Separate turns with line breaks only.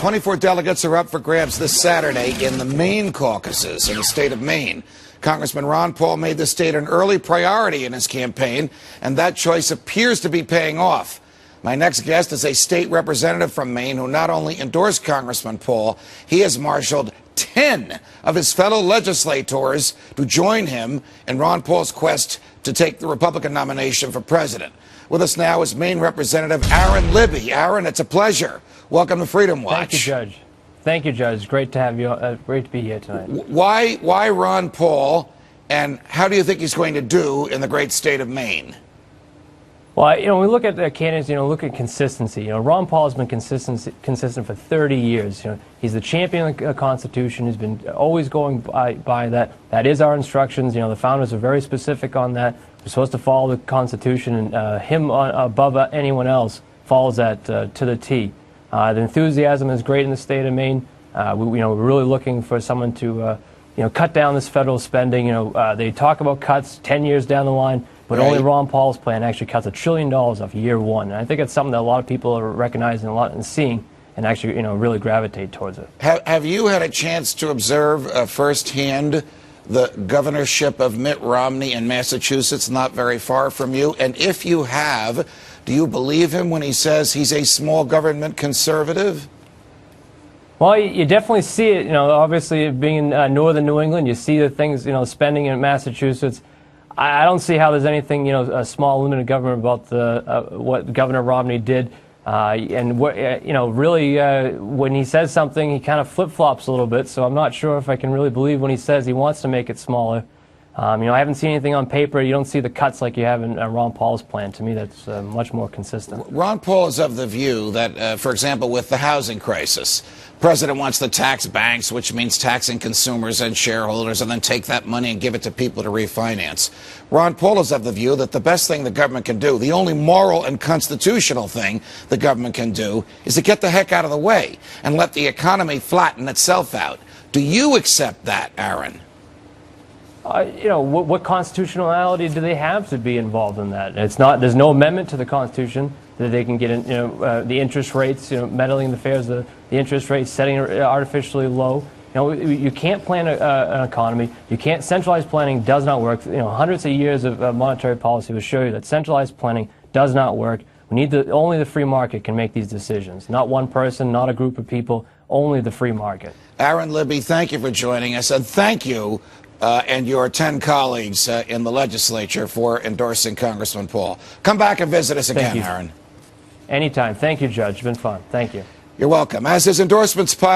24 delegates are up for grabs this Saturday in the Maine caucuses in the state of Maine. Congressman Ron Paul made the state an early priority in his campaign, and that choice appears to be paying off. My next guest is a state representative from Maine who not only endorsed Congressman Paul, he has marshaled 10 of his fellow legislators to join him in Ron Paul's quest to take the Republican nomination for president. With us now is Maine Representative Aaron Libby. Aaron, it's a pleasure. Welcome to Freedom Watch.
Thank you, Judge. Thank you, Judge. Great to have you. Great to be here tonight.
Why Ron Paul, and how do you think he's going to do in the great state of Maine?
Well, we look at candidates, look at consistency. Ron Paul has been consistent for 30 years. He's the champion of the Constitution. He's been always going by that. That is our instructions. The founders are very specific on that. We're supposed to follow the Constitution, and him above anyone else follows that to the T. The enthusiasm is great in the state of Maine. We're really looking for someone to, cut down this federal spending. They talk about cuts 10 years down the line. But only Ron Paul's plan actually cuts $1 trillion off year one. And I think it's something that a lot of people are recognizing and seeing and actually, really gravitate towards it.
Have you had a chance to observe firsthand the governorship of Mitt Romney in Massachusetts, not very far from you? And if you have, do you believe him when he says he's a small government conservative?
Well, you definitely see it. Obviously being in northern New England, you see the things, spending in Massachusetts. I don't see how there's anything, a small limited government about what Governor Romney did, and really when he says something, he kind of flip-flops a little bit. So I'm not sure if I can really believe when he says he wants to make it smaller. I haven't seen anything on paper. You don't see the cuts like you have in Ron Paul's plan. To me, that's much more consistent.
Ron Paul is of the view that, for example, with the housing crisis, the president wants to tax banks, which means taxing consumers and shareholders, and then take that money and give it to people to refinance. Ron Paul is of the view that the best thing the government can do, the only moral and constitutional thing the government can do, is to get the heck out of the way and let the economy flatten itself out. Do you accept that, Aaron?
What constitutionality do they have to be involved in that? It's not. There's no amendment to the Constitution that they can get in. The interest rates, meddling in the affairs of the interest rates, setting it artificially low. You can't plan an economy. You can't. Centralized planning does not work. Hundreds of years of monetary policy will show you that centralized planning does not work. We need only the free market can make these decisions. Not one person, not a group of people. Only the free market.
Aaron Libby, thank you for joining us, and thank you. And your 10 colleagues in the legislature for endorsing Congressman Paul. Come back and visit us again, Aaron.
Anytime. Thank you, Judge. It's been fun. Thank you.
You're welcome. As his endorsements pile